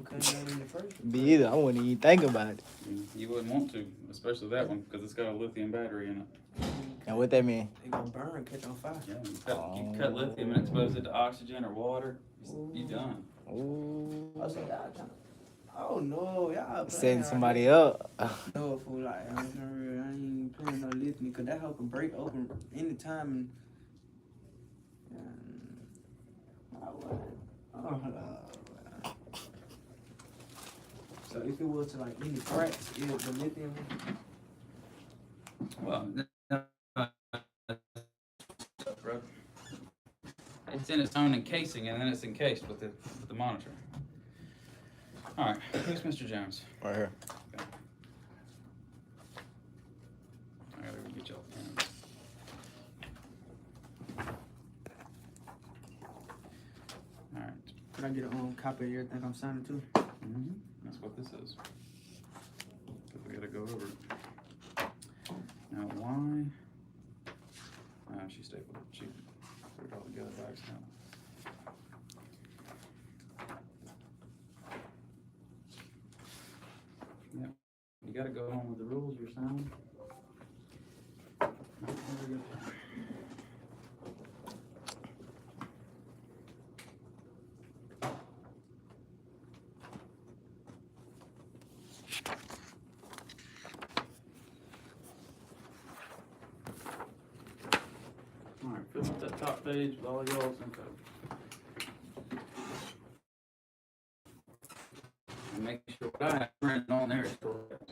cutting that in the first Me place. either. I wouldn't even think about it. You wouldn't want to, especially that one, because it's got a lithium battery in it. And what that mean? It gonna burn, catch on fire. Yeah, you cut lithium and expose it to oxygen or water, you done. Ooh. I was like, y'all trying to, oh no, y'all Setting playing somebody right up. No, fool, like, I ain't playing no lithium, because that hoe can break open anytime. I wouldn't. Oh, so if it was to like any cracks, it was the lithium. Well, bro. It's in its own encasing, and then it's encased with the monitor. All right, who's Mr. Jones? Right here. Okay. I gotta go get y'all pens. All right. Could I get a copy of everything I'm signing to? Mm-hmm. That's what this is. But we gotta go over it. Now, why? She stapled it. She put it all together by accident. Yeah, you gotta go on with the rules you're signing. All right, fill out that top page with all y'all's info. And make sure what I have printed on there is correct.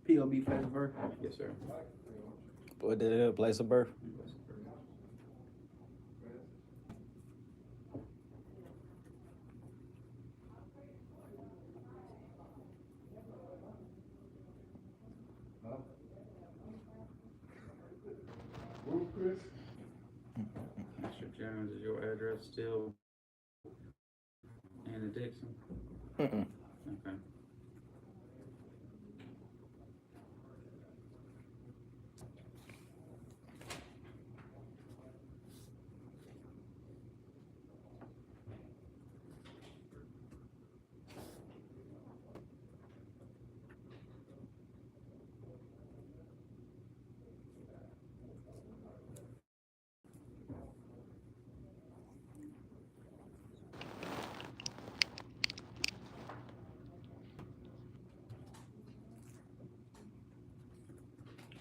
P.O.B. place of birth. Yes, sir. What the place of birth? Mr. Jones, is your address still Anna Dixon? Mm-mm. Okay.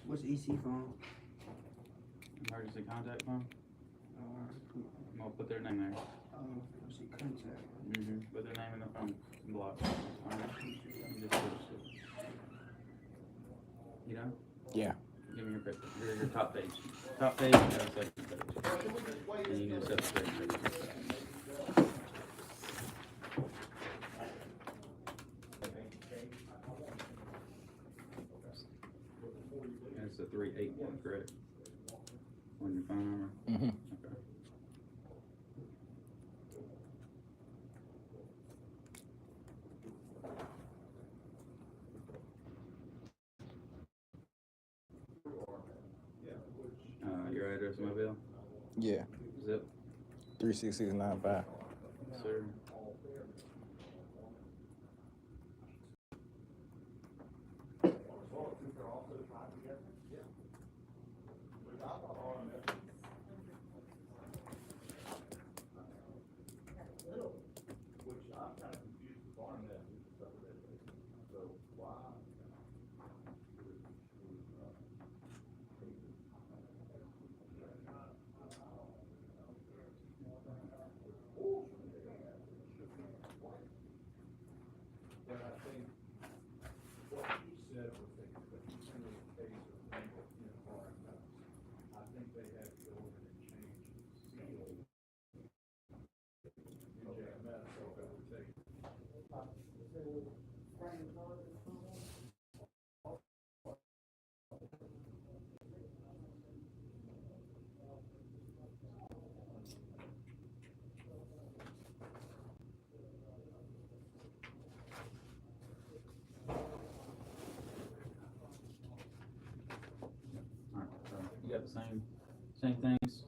What's EC phone? Emergency contact phone? I'm gonna put their name there. What's the contact? Mm-hmm. Put their name in the phone block. You just switched it. You know? Yeah. Give me your paper. Your top page. Top page, you got a second page. And you need to set the second page. That's a 381, correct? On your phone number? Mm-hmm. Okay. Your address, Mobile? Yeah. Zip? 36695. Yes, sir. got the same things.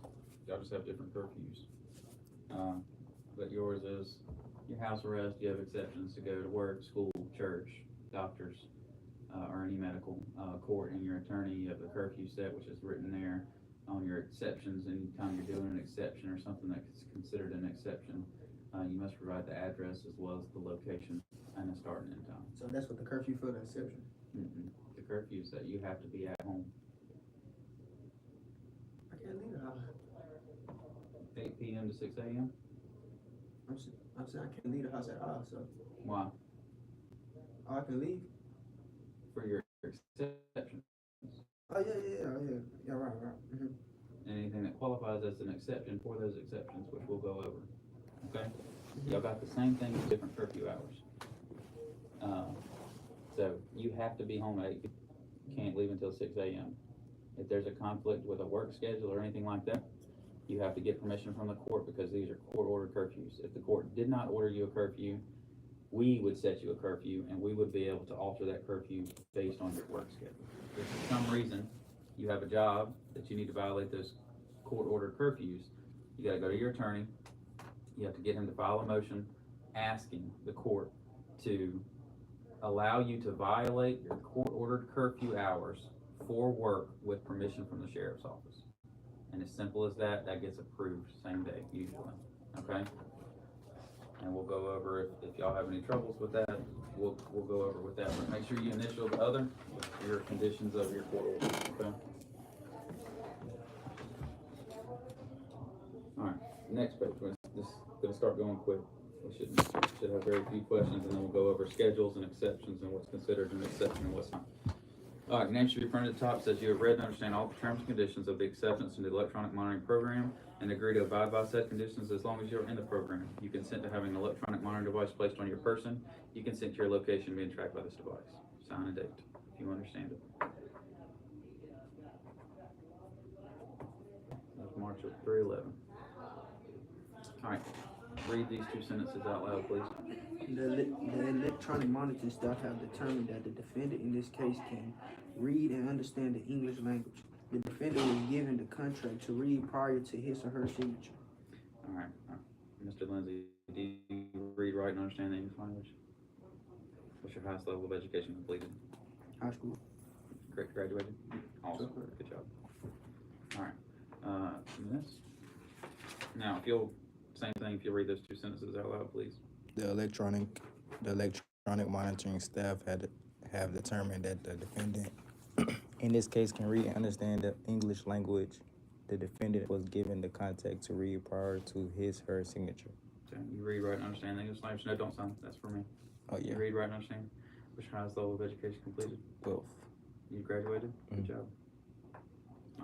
Y'all just have different curfews. But yours is your house arrest. You have exceptions to go to work, school, church, doctors, or any medical court, and your attorney. You have the curfew set, which is written there on your exceptions. Anytime you're doing an exception or something that's considered an exception, you must provide the address as well as the location and the start and end time. So that's what the curfew for the exception. The curfew is that you have to be at home. I can't leave the house. 8 p.m. to 6 a.m. I'm saying I can't leave the house at all. So Why? I can leave. For your exception. Oh yeah, right. Anything that qualifies as an exception for those exceptions, which we'll go over. Okay? Y'all got the same thing with different curfew hours. So you have to be home at 8. You can't leave until 6 a.m. If there's a conflict with a work schedule or anything like that, you have to get permission from the court because these are court-ordered curfews. If the court did not order you a curfew, we would set you a curfew, and we would be able to alter that curfew based on your work schedule. If for some reason you have a job that you need to violate those court-ordered curfews, you gotta go to your attorney. You have to get him to file a motion asking the court to allow you to violate your court-ordered curfew hours for work with permission from the sheriff's office. And as simple as that, that gets approved same day, usually, okay? And we'll go over, if y'all have any troubles with that, we'll go over with that. But make sure you initial the other, your conditions of your court order, okay? All right, next page, we're just gonna start going quick. We should have very few questions, and then we'll go over schedules and exceptions and what's considered an exception and what's not. All right, name should be printed at the top. Says you have read and understand all the terms and conditions of the acceptance into the electronic monitoring program and agree to abide by said conditions as long as you're in the program. You consent to having an electronic monitoring device placed on your person. You consent to your location being tracked by this device. Sign and date, if you understand it. That's March of 3/11. All right, read these 2 sentences out loud, please. The electronic monitoring staff have determined that the defendant in this case can read and understand the English language. The defendant was given the contract to read prior to his or her signature. All right, Mr. Lindsay, do you read, write, and understand the English language? What's your highest level of education completed? High school. Graduated? Awesome, good job. All right, this. Now, same thing, if you'll read those 2 sentences out loud, please. The electronic monitoring staff have determined that the defendant in this case can read and understand the English language. The defendant was given the contact to read prior to his her signature. Okay, you read, write, and understand the English language. No, don't sign. That's for me. Oh yeah. You read, write, and understand. What's your highest level of education completed? 12. You graduated? Good job.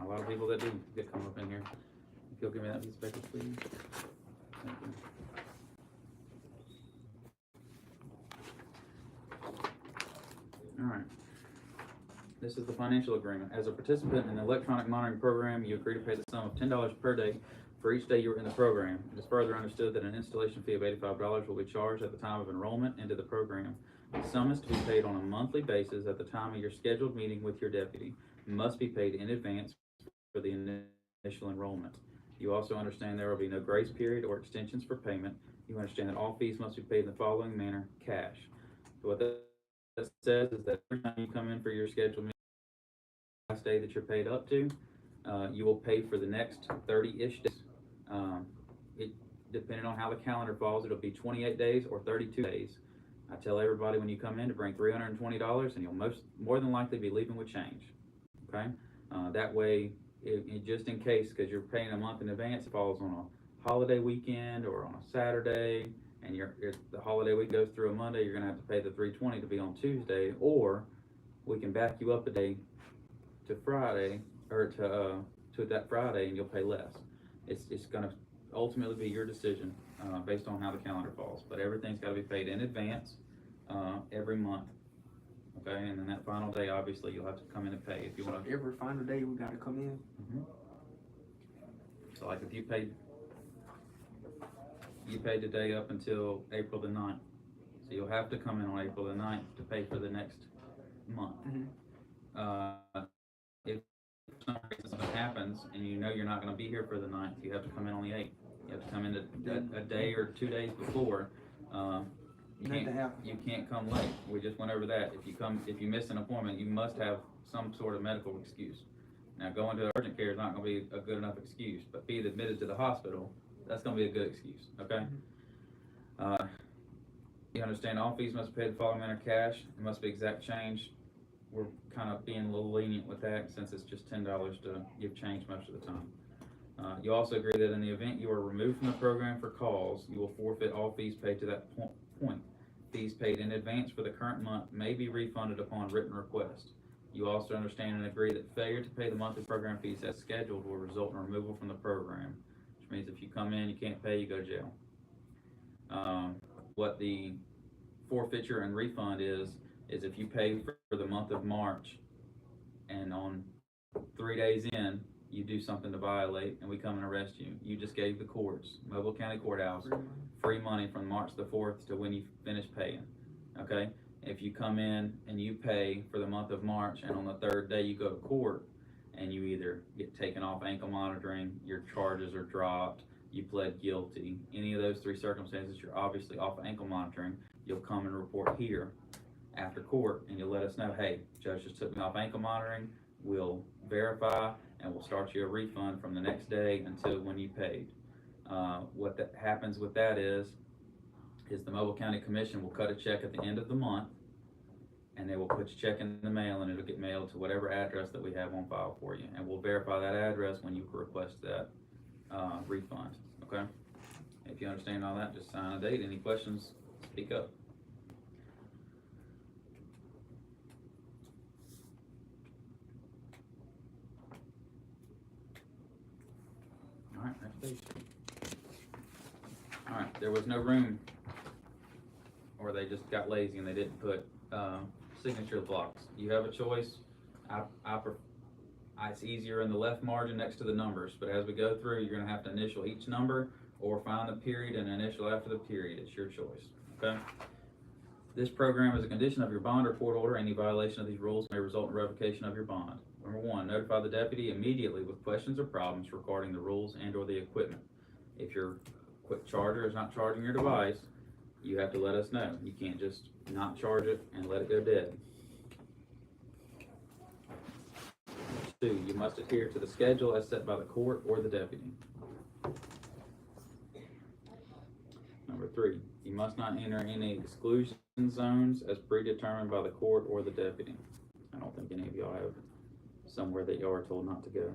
A lot of people that do get come up in here. If you'll give me that piece of paper, please. Thank you. All right. This is the financial agreement. As a participant in the electronic monitoring program, you agree to pay the sum of $10 per day for each day you are in the program. It is further understood that an installation fee of $85 will be charged at the time of enrollment into the program. The sum is to be paid on a monthly basis at the time of your scheduled meeting with your deputy. It must be paid in advance for the initial enrollment. You also understand there will be no grace period or extensions for payment. You understand that all fees must be paid in the following manner: cash. So what that says is that every time you come in for your scheduled meeting, last day that you're paid up to, you will pay for the next 30-ish days. Depending on how the calendar falls, it'll be 28 days or 32 days. I tell everybody when you come in to bring $320, and you'll more than likely be leaving with change. Okay, that way, just in case, because you're paying a month in advance, it falls on a holiday weekend or on a Saturday, and the holiday week goes through a Monday, you're going to have to pay the $320 to be on Tuesday, or we can back you up a day to Friday, or to that Friday, and you'll pay less. It's going to ultimately be your decision based on how the calendar falls, but everything's got to be paid in advance every month. Okay, and then that final day, obviously, you'll have to come in and pay if you want to. Every final day we got to come in. So, like, if you paid today up until April the 9th, so you'll have to come in on April the 9th to pay for the next month. If for some reason something happens and you know you're not gonna be here for the 9th, you have to come in on the 8th. You have to come in a day or 2 days before. You can't come late. We just went over that. If you miss an appointment, you must have some sort of medical excuse. Now, going to urgent care is not gonna be a good enough excuse, but being admitted to the hospital, that's gonna be a good excuse, okay? You understand all fees must be paid the following manner: cash, it must be exact change. We're kind of being a little lenient with that since it's just $10 to give change most of the time. You also agree that in the event you are removed from the program for cause, you will forfeit all fees paid to that point. Fees paid in advance for the current month may be refunded upon written request. You also understand and agree that failure to pay the monthly program fees as scheduled will result in removal from the program, which means if you come in, you can't pay, you go to jail. What the forfeiture and refund is if you pay for the month of March and on 3 days in, you do something to violate and we come and arrest you. You just gave the courts, Mobile County Courthouse, free money from March the 4th to when you finish paying, okay? If you come in and you pay for the month of March and on the 3rd day you go to court and you either get taken off ankle monitoring, your charges are dropped, you pled guilty, any of those 3 circumstances, you're obviously off ankle monitoring, you'll come and report here after court and you'll let us know, hey, judge just took me off ankle monitoring, we'll verify and we'll start you a refund from the next day until when you paid. What that happens with that is the Mobile County Commission will cut a check at the end of the month and they will put your check in the mail and it'll get mailed to whatever address that we have on file for you, and we'll verify that address when you request that refund, okay? If you understand all that, just sign a date. Any questions, speak up. All right, next page. All right, there was no room, or they just got lazy and they didn't put signature blocks. You have a choice. It's easier in the left margin next to the numbers, but as we go through, you're gonna have to initial each number or find the period and initial after the period. It's your choice, okay? This program is a condition of your bond or court order. Any violation of these rules may result in revocation of your bond. Number 1, notify the deputy immediately with questions or problems regarding the rules and or the equipment. If your charger is not charging your device, you have to let us know. You can't just not charge it and let it go dead. 2, you must adhere to the schedule as set by the court or the deputy. Number 3, you must not enter any exclusion zones as predetermined by the court or the deputy. I don't think any of y'all have somewhere that y'all are told not to go,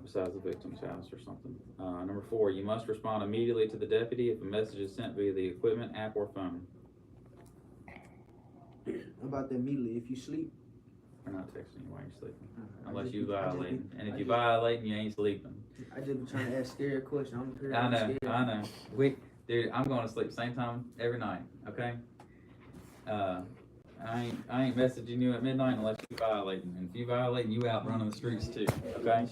besides the victim's house or something. Number 4, you must respond immediately to the deputy if a message is sent via the equipment, app, or phone. About that immediately, if you sleep. We're not texting you while you're sleeping, unless you violate. And if you violate, you ain't sleeping. I just been trying to ask scary questions. I know. Dude, I'm going to sleep same time every night. Okay. I ain't messaging you at midnight unless you violating. And if you violate, you out running the streets too. Okay.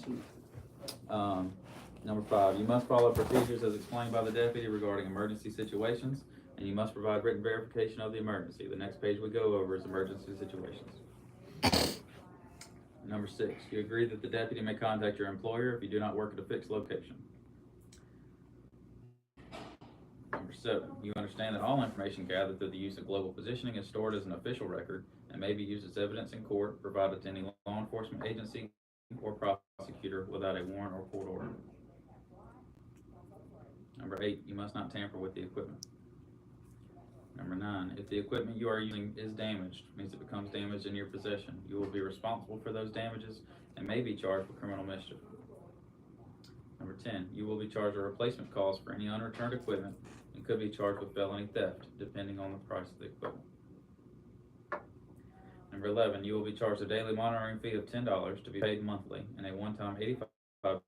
Number 5, you must follow procedures as explained by the deputy regarding emergency situations, and you must provide written verification of the emergency. The next page we go over is emergency situations. Number 6, you agree that the deputy may contact your employer if you do not work at a fixed location. Number 7, you understand that all information gathered through the use of global positioning is stored as an official record and may be used as evidence in court provided to any law enforcement agency or prosecutor without a warrant or court order. Number 8, you must not tamper with the equipment. Number 9, if the equipment you are using is damaged, means it becomes damaged in your possession, you will be responsible for those damages and may be charged with criminal mischief. Number 10, you will be charged a replacement cost for any unreturned equipment and could be charged with felony theft, depending on the price of the equipment. Number 11, you will be charged a daily monitoring fee of $10 to be paid monthly and a one-time $85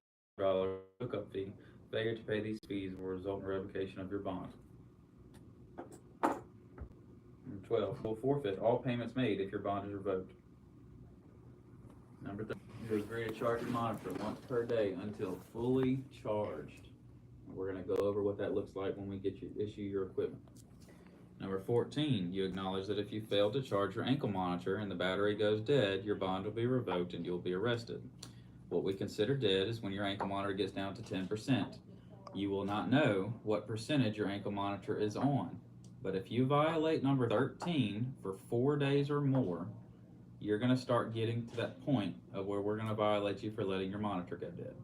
hookup fee. Failure to pay these fees will result in revocation of your bond. Number 12, will forfeit all payments made if your bond is revoked. Number 13, you agree to charge your monitor once per day until fully charged. We're going to go over what that looks like when we issue your equipment. Number 14, you acknowledge that if you fail to charge your ankle monitor and the battery goes dead, your bond will be revoked and you'll be arrested. What we consider dead is when your ankle monitor gets down to 10%. You will not know what percentage your ankle monitor is on. But if you violate number 13 for 4 days or more, you're going to start getting to that point of where we're going to violate you for letting your monitor go dead.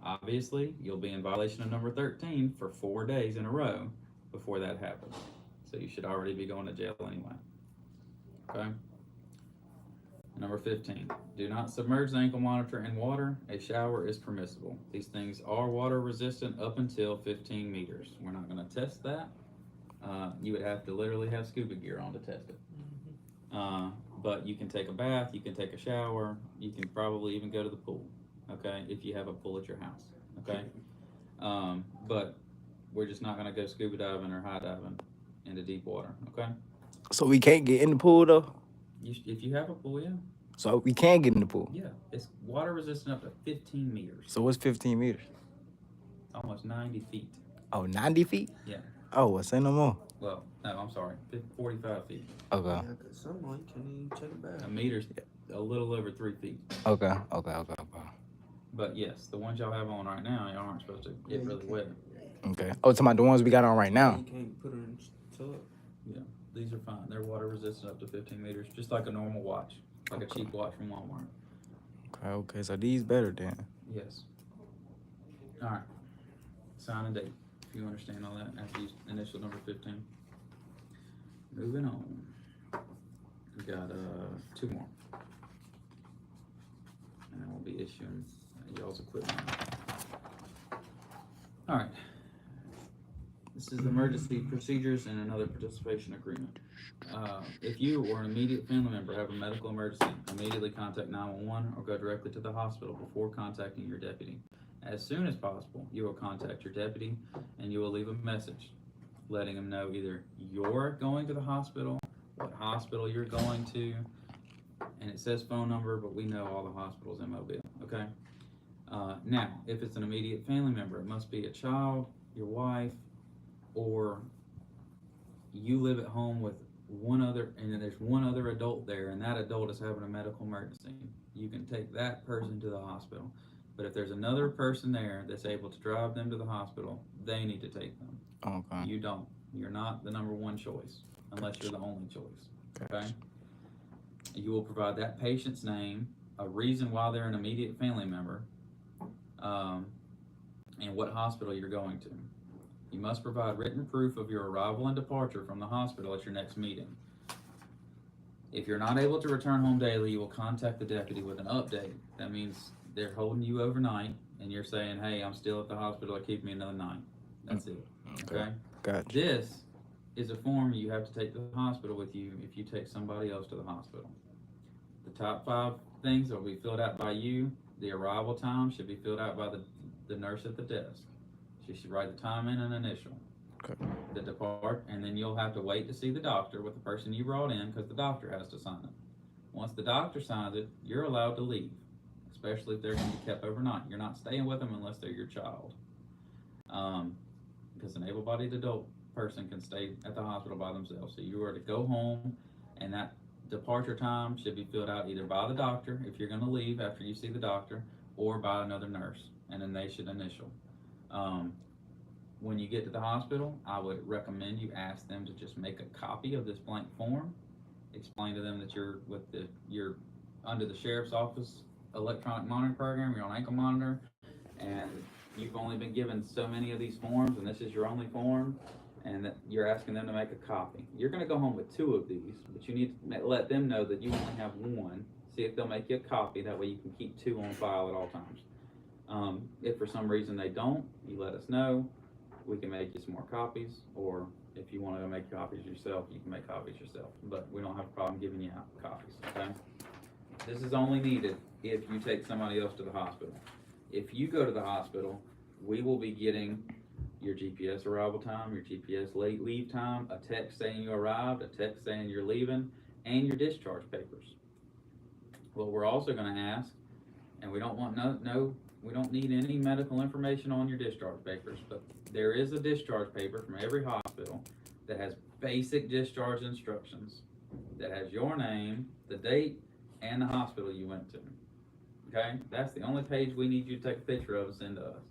Obviously, you'll be in violation of number 13 for 4 days in a row before that happens. So you should already be going to jail anyway. Okay? Number 15, do not submerge the ankle monitor in water. A shower is permissible. These things are water resistant up until 15 meters. We're not going to test that. You would have to literally have scuba gear on to test it. But you can take a bath, you can take a shower, you can probably even go to the pool, okay, if you have a pool at your house, okay? But we're just not going to go scuba diving or high diving into deep water, okay? So we can't get in the pool though? If you have a pool, yeah. So we can get in the pool? Yeah, it's water resistant up to 15 meters. So what's 15 meters? Almost 90 feet. Oh, 90 feet? Yeah. Oh, well, say no more. Well, no, I'm sorry, 45 feet. Okay. Yeah, 'cause someone can't even take a bath. A meter's a little over 3 feet. Okay. But yes, the ones y'all have on right now, y'all aren't supposed to get you really can't. wet. Okay. Oh, talking about the ones we got on right now. You can't put it in the tub. Yeah, these are fine. They're water resistant up to 15 meters, just like a normal watch, like a cheap watch from Walmart. Okay. So these better then. Yes. All right. Sign and date, if you understand all that after you initial number 15. Moving on. We got 2 more. And then we'll be issuing y'all's equipment. All right. This is emergency procedures and another participation agreement. If you or an immediate family member have a medical emergency, immediately contact 911 or go directly to the hospital before contacting your deputy. As soon as possible, you will contact your deputy and you will leave a message letting them know either you're going to the hospital, what hospital you're going to, and it says phone number, but we know all the hospitals in Mobile, okay? Now, if it's an immediate family member, it must be a child, your wife, or you live at home with one other, and then there's one other adult there, and that adult is having a medical emergency. You can take that person to the hospital. But if there's another person there that's able to drive them to the hospital, they need to take them. Okay. You don't. You're not the number one choice, unless you're the only choice, okay? You will provide that patient's name, a reason why they're an immediate family member, and what hospital you're going to. You must provide written proof of your arrival and departure from the hospital at your next meeting. If you're not able to return home daily, you will contact the deputy with an update. That means they're holding you overnight, and you're saying, hey, I'm still at the hospital, keep me another night. That's it, okay? Gotcha. This is a form you have to take to the hospital with you if you take somebody else to the hospital. The top 5 things will be filled out by you. The arrival time should be filled out by the nurse at the desk. She should write the time in and initial. Okay. The depart, and then you'll have to wait to see the doctor with the person you brought in because the doctor has to sign it. Once the doctor signs it, you're allowed to leave, especially if they're going to be kept overnight. You're not staying with them unless they're your child. Because an able-bodied adult person can stay at the hospital by themselves. So you are to go home, and that departure time should be filled out either by the doctor, if you're going to leave after you see the doctor, or by another nurse, and then they should initial. When you get to the hospital, I would recommend you ask them to just make a copy of this blank form. Explain to them that you're under the sheriff's office electronic monitoring program, you're on ankle monitor, and you've only been given so many of these forms, and this is your only form, and that you're asking them to make a copy. You're going to go home with 2 of these, but you need to let them know that you only have 1. See if they'll make you a copy. That way you can keep 2 on file at all times. If for some reason they don't, you let us know. We can make you some more copies, or if you want to make copies yourself, you can make copies yourself. But we don't have a problem giving you out copies, okay? This is only needed if you take somebody else to the hospital. If you go to the hospital, we will be getting your GPS arrival time, your GPS leave time, a text saying you arrived, a text saying you're leaving, and your discharge papers. What we're also going to ask, and we don't want we don't need any medical information on your discharge papers, but there is a discharge paper from every hospital that has basic discharge instructions, that has your name, the date, and the hospital you went to. Okay? That's the only page we need you to take a picture of and send to us.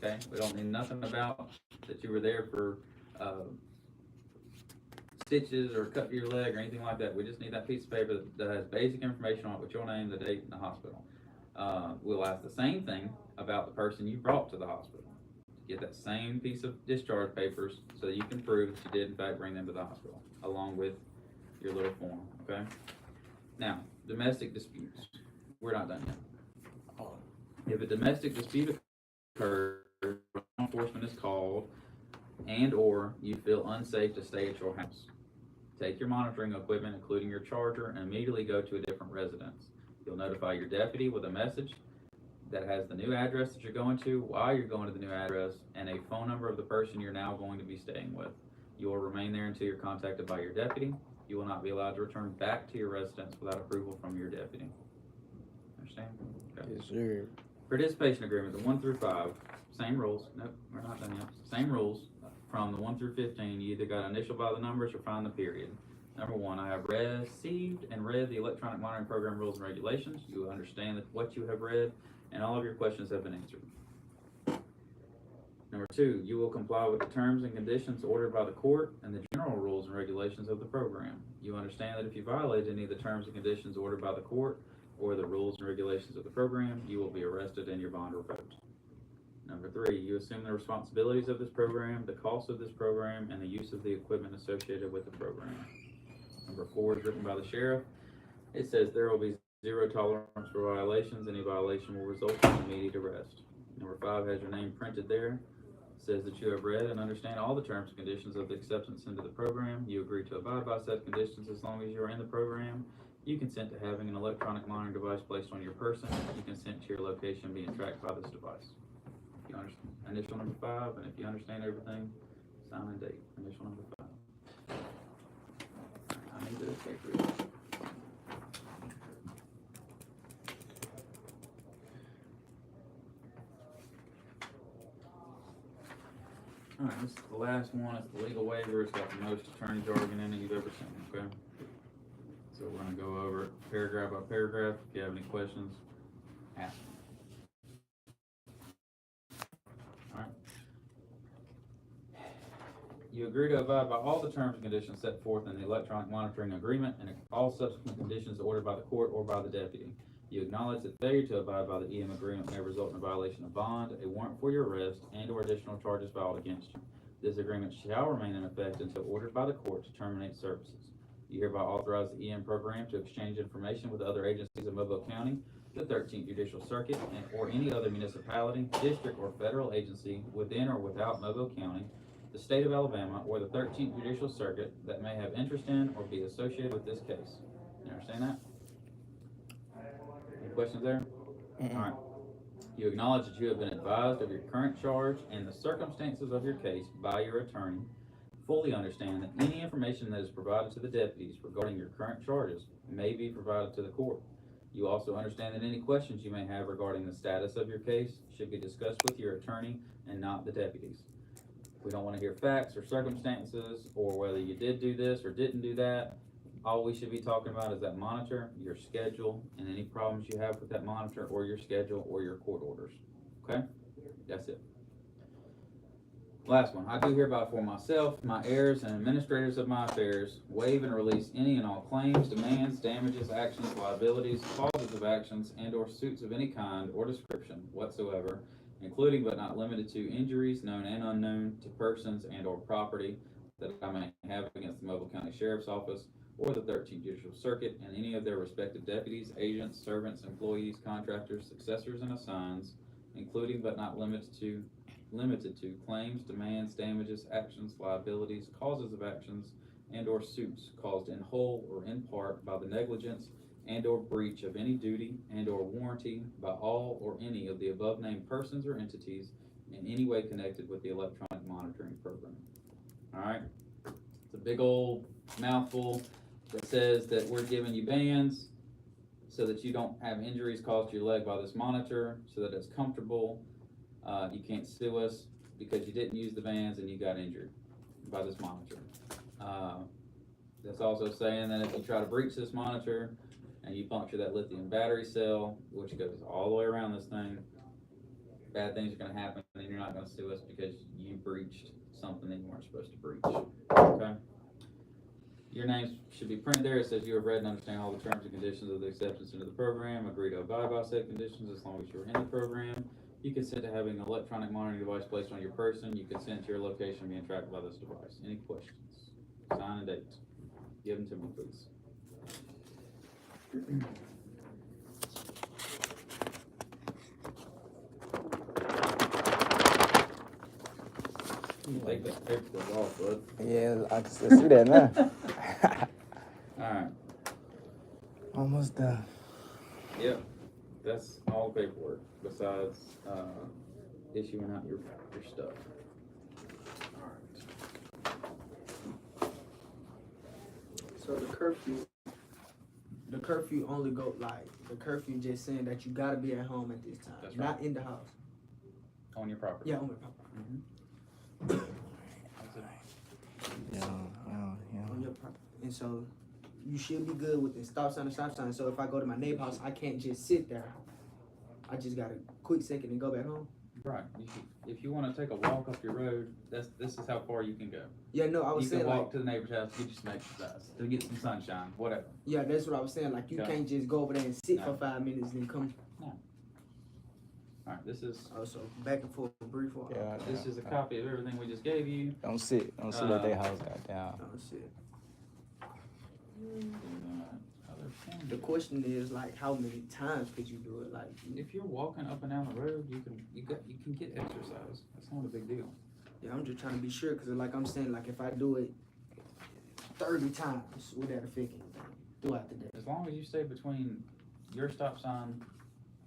Okay? We don't need nothing about that you were there for stitches or cut your leg or anything like that. We just need that piece of paper that has basic information on it with your name, the date, and the hospital. We'll ask the same thing about the person you brought to the hospital. Get that same piece of discharge papers so that you can prove that you did in fact bring them to the hospital, along with your little form, okay? Now, domestic disputes. We're not done yet. If a domestic dispute occurs, law enforcement is called, and or you feel unsafe to stay at your house, take your monitoring equipment, including your charger, and immediately go to a different residence. You'll notify your deputy with a message that has the new address that you're going to, why you're going to the new address, and a phone number of the person you're now going to be staying with. You will remain there until you're contacted by your deputy. You will not be allowed to return back to your residence without approval from your deputy. Understand? Okay. Yes, sir. Participation agreement, the 1 through 5, same rules. Nope, we're not done yet. Same rules from the 1 through 15. You either got initial by the numbers or find the period. Number 1, I have received and read the electronic monitoring program rules and regulations. You will understand that what you have read and all of your questions have been answered. Number 2, you will comply with the terms and conditions ordered by the court and the general rules and regulations of the program. You understand that if you violate any of the terms and conditions ordered by the court or the rules and regulations of the program, you will be arrested and your bond revoked. Number 3, you assume the responsibilities of this program, the cost of this program, and the use of the equipment associated with the program. Number 4 is written by the sheriff. It says there will be zero tolerance for violations. Any violation will result in immediate arrest. Number 5 has your name printed there. It says that you have read and understand all the terms and conditions of the acceptance into the program. You agree to abide by said conditions as long as you are in the program. You consent to having an electronic monitoring device placed on your person. You consent to your location being tracked by this device. If you understand initial number 5, and if you understand everything, sign and date. Initial number 5. I need this paper. Alright, this is the last one. It's the legal waiver. It's got the most attorney jargon in it you've ever seen, okay? So we're going to go over it paragraph by paragraph. If you have any questions, ask them. Alright. You agree to abide by all the terms and conditions set forth in the electronic monitoring agreement and all subsequent conditions ordered by the court or by the deputy. You acknowledge that failure to abide by the EM agreement may result in a violation of bond, a warrant for your arrest, and or additional charges filed against you. This agreement shall remain in effect until ordered by the court to terminate services. You hereby authorize the EM program to exchange information with other agencies of Mobile County, the 13th Judicial Circuit, and or any other municipality, district, or federal agency within or without Mobile County, the state of Alabama, or the 13th Judicial Circuit that may have interest in or be associated with this case. You understand that? Any questions there? All right. You acknowledge that you have been advised of your current charge and the circumstances of your case by your attorney. Fully understand that any information that is provided to the deputies regarding your current charges may be provided to the court. You also understand that any questions you may have regarding the status of your case should be discussed with your attorney and not the deputies. We don't want to hear facts or circumstances or whether you did do this or didn't do that. All we should be talking about is that monitor, your schedule, and any problems you have with that monitor or your schedule or your court orders. Okay? That's it. Last one. I do hereby for myself, my heirs, and administrators of my affairs waive and release any and all claims, demands, damages, actions, liabilities, causes of actions, and or suits of any kind or description whatsoever, including but not limited to injuries known and unknown to persons and or property that I may have against the Mobile County Sheriff's Office or the 13th Judicial Circuit and any of their respective deputies, agents, servants, employees, contractors, successors, and assigns, including but not limited to claims, demands, damages, actions, liabilities, causes of actions, and or suits caused in whole or in part by the negligence and or breach of any duty and or warranty by all or any of the above named persons or entities in any way connected with the electronic monitoring program. All right, it's a big old mouthful that says that we're giving you bands so that you don't have injuries caused to your leg by this monitor, so that it's comfortable. You can't sue us because you didn't use the bands and you got injured. by this monitor. That's also saying that if you try to breach this monitor and you puncture that lithium battery cell, which goes all the way around this thing, bad things are gonna happen and you're not gonna sue us because you breached something that you weren't supposed to breach, okay? Your name should be printed there. It says you have read and understand all the terms and conditions of the acceptance into the program, agree to abide by said conditions as long as you're in the program. You consent to having an electronic monitoring device placed on your person. You consent to your location being tracked by this device. Any questions? Sign and date. Give them to me, please. Take that paperwork off, bud. Yeah, I can still see that now. Alright, Almost done. yep, that's all the paperwork, besides, issuing out your stuff. So the curfew only go like, the curfew just saying that you gotta be at home at this time, That's not right. in the house. On your property. Yeah, on the property. That's it. Yeah. On your property. And so you should be good with the stop sign and stop sign. So if I go to my neighbor's house, I can't just sit there. I just got a quick second and go back home. Right, if you wanna take a walk up your road, this is how far you can go. Yeah, no, I was You can saying walk like, to the neighbor's house, get you some exercise, to get some sunshine, whatever. yeah, that's what I was saying. Like you Okay. can't just go over there and sit No. for 5 minutes and come. Alright, this is, Also, back and forth, brief walk. Yeah. this is a copy of everything we just gave you. Don't sit at their house, goddamn. Oh shit. Other form. The question is like, how many times could you do it? Like, If you're walking up and down the road, you can get exercise, that's not a big deal. yeah, I'm just trying to be sure because like I'm saying, like if I do it 30 times, would that affect anything throughout the day? As long as you stay between your stop sign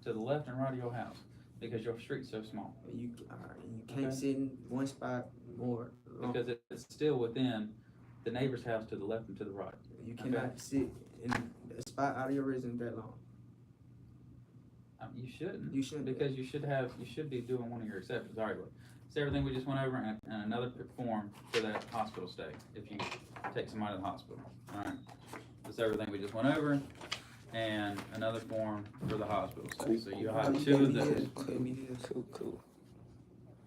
to the left and right of your house, because your street's so small. You can't Okay. sit in one spot more long. Because it's still within the neighbor's house to the left and to the right. You cannot sit in a spot out of your residence that long. You shouldn't. You shouldn't. Because you should be doing one of your exceptions. All right, look. It's everything we just went over and another form for that hospital stay, if you take somebody to the hospital. All right. That's everything we just went over and another form for the hospital stay. So you have two of those. Cool.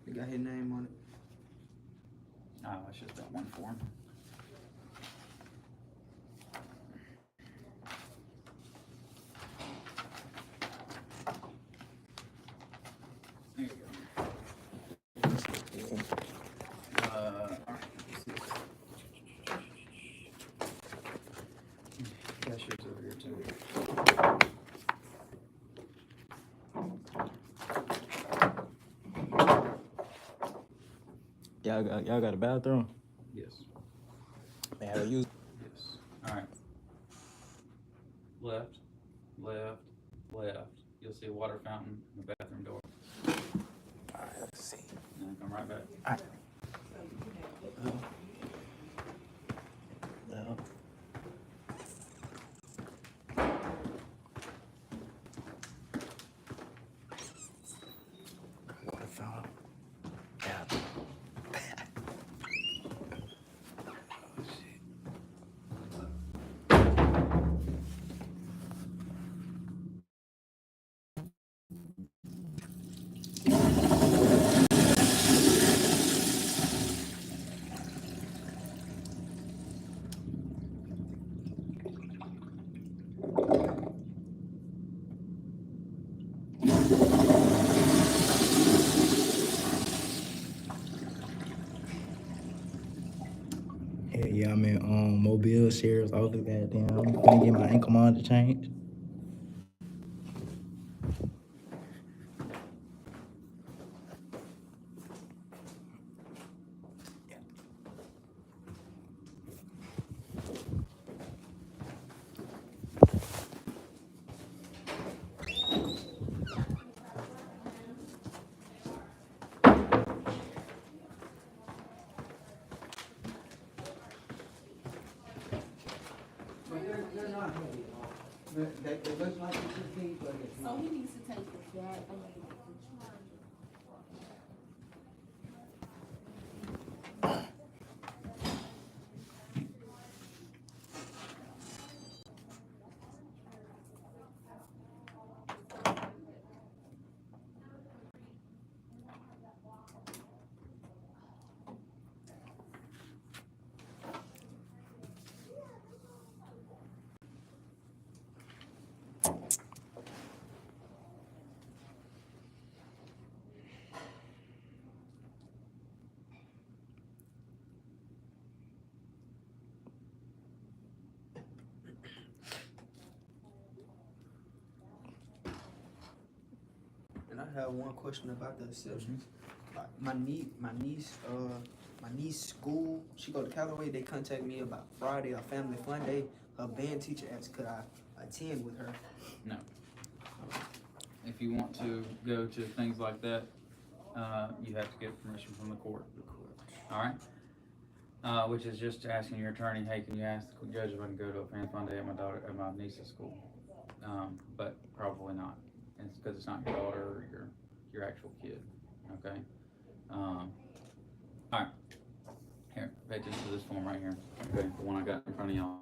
You got his name on it. Oh, it's just that one form. There you go. All right. Cashier's over here too. Y'all got a bathroom? Yes. They have a use. Yes. All right. Left, left, left. You'll see a water fountain and a bathroom door. All right, let's see. And then come right back. Yeah. Water fountain. Yeah. Oh, shit. Yeah, I'm in Mobile Sheriff's Office. Goddamn, I'm gonna get my ankle monitor changed. They're not heavy at all. They look like it's 15, but it's So not. he needs to take the gas, I have one question about the exceptions. Like my niece school, she go to Callaway. They contact me about Friday, a family fun day. Her band teacher asked could I attend with her. No. If you want to go to things like that, you have to get permission from the court. All right. Which is just asking your attorney, hey, can you ask the judge if I can go to a family fun day at my niece's school? But probably not. It's because it's not your daughter or your actual kid. Okay. All right. Here, pay attention to this form right here. Okay, the one I got in front of y'all.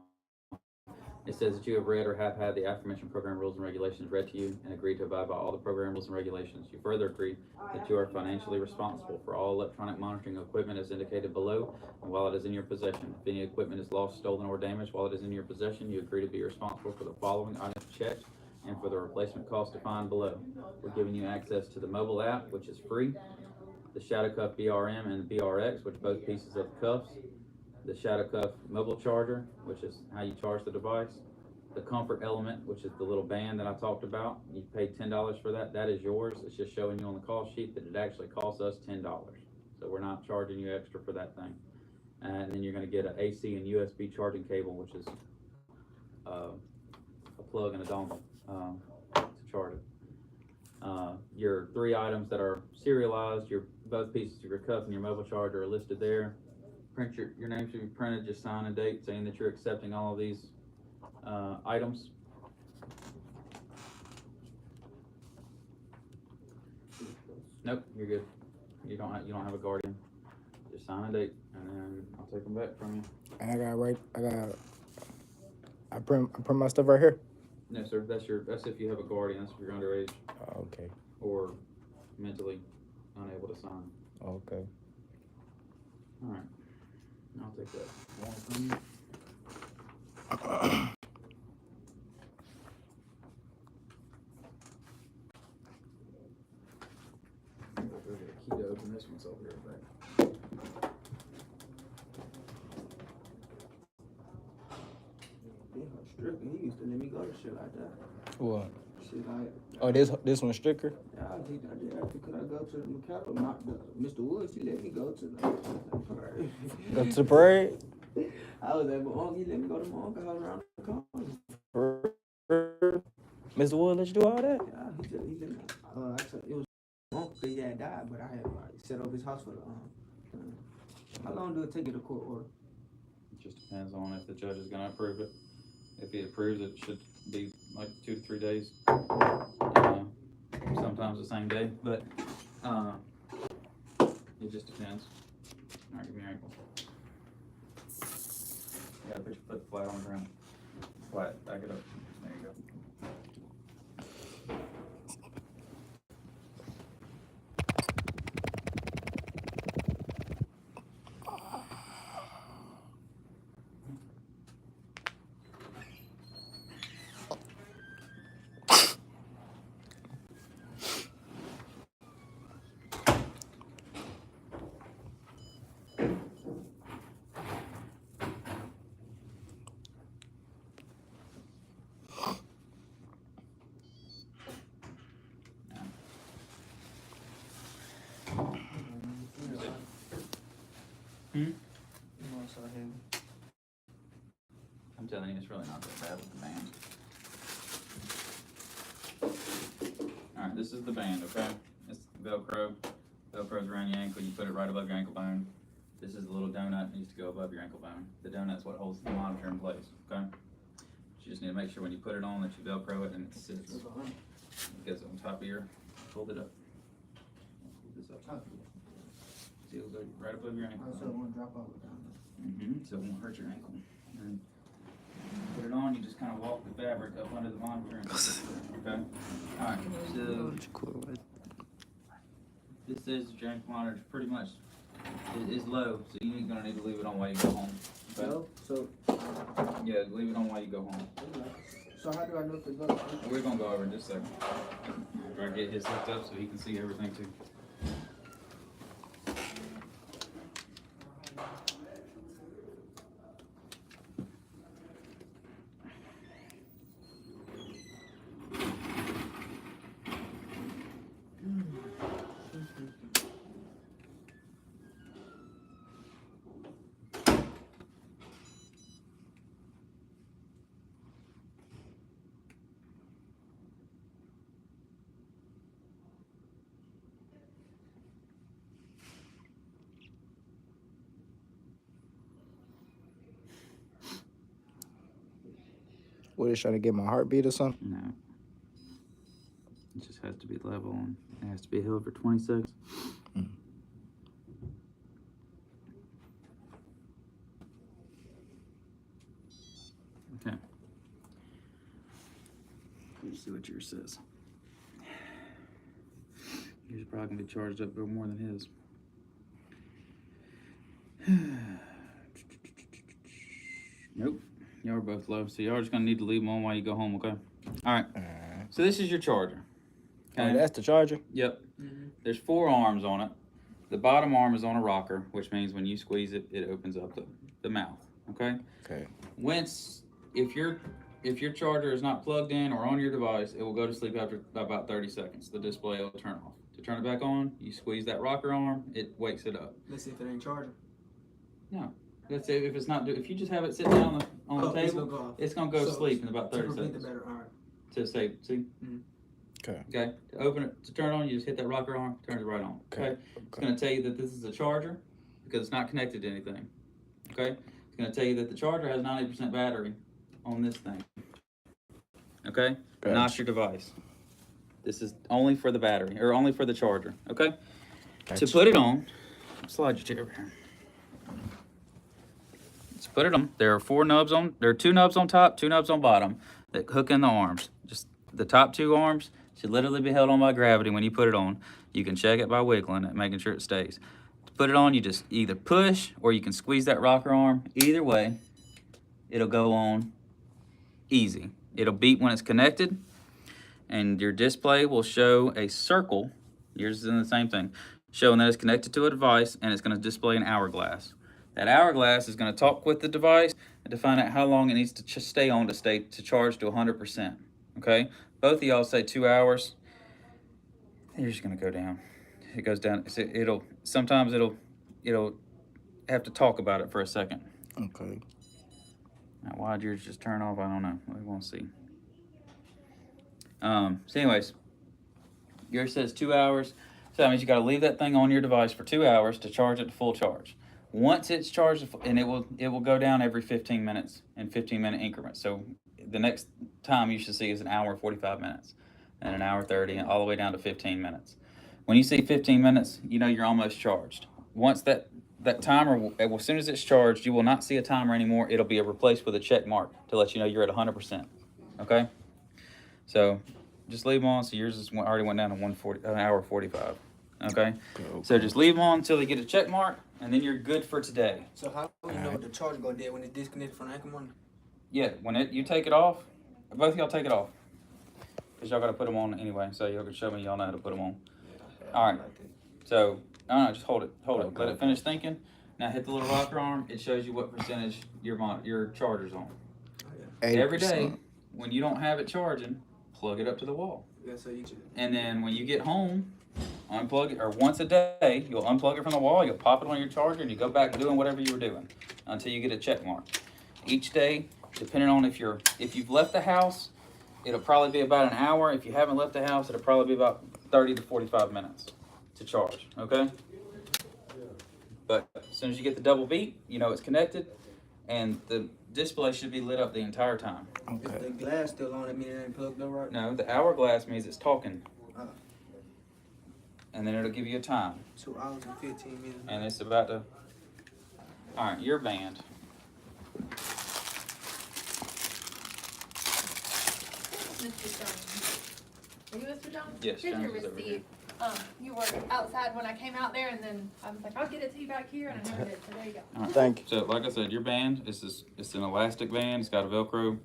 It says that you have read or have had the aforementioned program rules and regulations read to you and agree to abide by all the program rules and regulations. You further agree that you are financially responsible for all electronic monitoring equipment as indicated below and while it is in your possession. If any equipment is lost, stolen, or damaged while it is in your possession, you agree to be responsible for the following items checked and for the replacement cost defined below. We're giving you access to the mobile app, which is free, the Shadow Cuff BRM and the BRX, which are both pieces of cuffs, the Shadow Cuff mobile charger, which is how you charge the device, the Comfort Element, which is the little band that I talked about. You paid $10 for that. That is yours. It's just showing you on the call sheet that it actually costs us $10. So we're not charging you extra for that thing. And then you're going to get an AC and USB charging cable, which is a plug and a dongle to charge it. Your 3 items that are serialized, both pieces of your cuff and your mobile charger are listed there. Your name should be printed, just sign a date saying that you're accepting all of these items. Nope, you're good. You don't have a guardian. Just sign a date and then I'll take them back from you. And I print my stuff right here. No, sir. That's if you have a guardian. That's if you're underage. Okay. Or mentally unable to sign. Okay. All right. I'll take that one from you. Go get a key to open this one, so I'll be right back. Yeah, strict. He used to let me go to shit like that. What? Shit like. Oh, this one's stricter? Yeah, I did after could I go to the Capitol? Not Mr. Woods. He let me go to the parade. Go to the parade? I was at my uncle. He let me go to my uncle's house around the corner. Mr. Wood let you do all that? Yeah, he let me. Actually, it was my uncle. He had died, but I had set up his house for the How long do it take you to court order? It just depends on if the judge is going to approve it. If he approves it, it should be like 2 to 3 days. Sometimes the same day, but it just depends. All right, give me your ankle. You gotta put your foot flat on the ground. Flat, back it up. There you go. I'm telling you, it's really not that bad with the band. Alright, this is the band, okay? It's Velcro. Velcro's around your ankle. You put it right above your ankle bone. This is a little donut that needs to go above your ankle bone. The donut's what holds the monitor in place, okay? You just need to make sure when you put it on that you Velcro it and it sits. It goes on top of your, hold it up. Hold this up top. See, it'll go right above your ankle. So it won't drop off down there. So it won't hurt your ankle. And put it on, you just kind of walk the fabric up under the monitor and okay? Alright, so this is your ankle monitor. Pretty much it is low, so you're gonna need to leave it on while you go home. Okay? So Yeah, leave it on while you go home. So how do I know if it's low? We're gonna go over in just a second. After I get his hooked up so he can see everything too. What, is trying to get my heartbeat or something? No. It just has to be level and it has to be held for 20 seconds. Okay. Let's see what yours says. Yours is probably gonna be charged up a little more than his. Nope. Y'all are both low, so y'all are just gonna need to leave them on while you go home, okay? All right. So this is your charger. Oh, that's the charger? Yep. There's 4 arms on it. The bottom arm is on a rocker, which means when you squeeze it, it opens up the mouth. Okay. Okay. If your charger is not plugged in or on your device, it will go to sleep after about 30 seconds. The display will turn off. To turn it back on, you squeeze that rocker arm, it wakes it up. Let's see if it ain't charging. No. Let's say if it's not, if you just have it sitting down on the table, it's gonna go to sleep in about 30 seconds. All right. To say, see? Okay. Okay. To open it, to turn it on, you just hit that rocker arm, turns it right on. Okay. It's gonna tell you that this is a charger because it's not connected to anything. Okay. It's gonna tell you that the charger has 90% battery on this thing. Okay. Gotcha. Not your device. This is only for the battery or only for the charger. Okay. Gotcha. To put it on, slide your chair over here. To put it on, there are 2 nubs on top, 2 nubs on bottom that hook in the arms. Just the top 2 arms should literally be held on by gravity when you put it on. You can check it by wiggling it, making sure it stays. To put it on, you just either push or you can squeeze that rocker arm. Either way, it'll go on easy. It'll beep when it's connected, and your display will show a circle. Yours is in the same thing, showing that it's connected to a device, and it's going to display an hourglass. That hourglass is going to talk with the device to find out how long it needs to stay on to charge to 100%. Okay, both of y'all say 2 hours. You're just going to go down. It goes down. Sometimes it'll have to talk about it for a second. Okay. Now, why'd yours just turn off? I don't know. We won't see. So anyways, yours says 2 hours. So that means you got to leave that thing on your device for 2 hours to charge it to full charge. Once it's charged, and it will go down every 15 minutes in 15-minute increments. So the next time you should see is an hour 45 minutes, and an hour 30, and all the way down to 15 minutes. When you see 15 minutes, you know you're almost charged. Once that timer, as soon as it's charged, you will not see a timer anymore. It'll be replaced with a check mark to let you know you're at 100%. Okay? So just leave them on. So yours already went down to an hour 45. Okay? So just leave them on until they get a check mark, and then you're good for today. So how do you know the charger go dead when it's disconnected from the ankle monitor? Yeah, when you take it off, both of y'all take it off. Because y'all got to put them on anyway. So y'all can show me y'all know how to put them on. All right. So, no, just hold it. Hold it. Let it finish thinking. Now hit the little rocker arm. It shows you what percentage your charger's on. 80%. Every day, when you don't have it charging, plug it up to the wall. Yeah, so you should. And then when you get home, unplug it, or once a day, you'll unplug it from the wall, you'll pop it on your charger, and you go back doing whatever you were doing until you get a check mark. Each day, depending on if you've left the house, it'll probably be about an hour. If you haven't left the house, it'll probably be about 30 to 45 minutes to charge, okay? But as soon as you get the double beep, you know it's connected, and the display should be lit up the entire time. Okay. If the glass still on, it means it ain't plugged up right? No, the hourglass means it's talking. And then it'll give you a time. 2 hours and 15 minutes. And it's about to... All right, your band. Mr. Jones. Are you Mr. Jones? Yes, Here's your Jones is over here. receipt. You were outside when I came out there, and then I was like, I'll get it to you back here, and I never did, so there you go. All right. Thank you. So, like I said, your band it's an elastic band. It's got a Velcro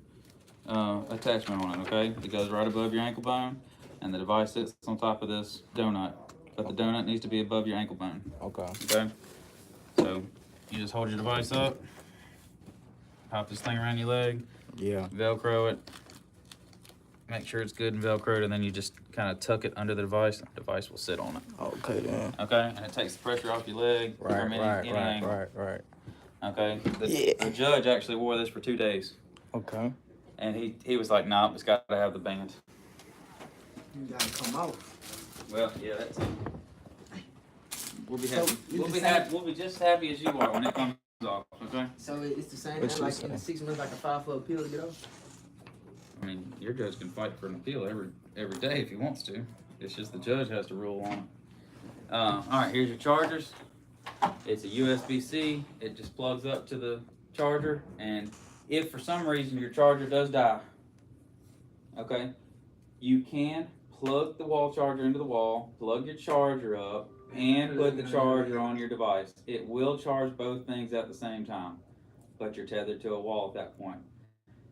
attachment on it. Okay, it goes right above your ankle bone, and the device sits on top of this donut. But the donut needs to be above your ankle bone. Okay. Okay. So you just hold your device up, pop this thing around your leg, Yeah. Velcro it. Make sure it's good and Velcroed, and then you just kind of tuck it under the device. The device will sit on it. Okay then. Okay, and it takes the pressure off your leg from any angle. Right. Okay. The judge actually wore this for 2 days, Okay. and he was like, "Nah, it's got to have the band." You gotta come out. Well, yeah, that's it. We'll be So, happy. you We'll just be say- happy. We'll be just happy as you are when it comes off. Okay. So it's the same What thing, you like say? in the 6 months, like a 5 foot pill to get off? I mean, your judge can fight for an appeal every day if he wants to. It's just the judge has to rule on it. All right, here's your chargers. It's a USB-C. It just plugs up to the charger, and if for some reason your charger does die, okay, you can plug the wall charger into the wall, plug your charger up, and put the charger on your device. It will charge both things at the same time, but you're tethered to a wall at that point.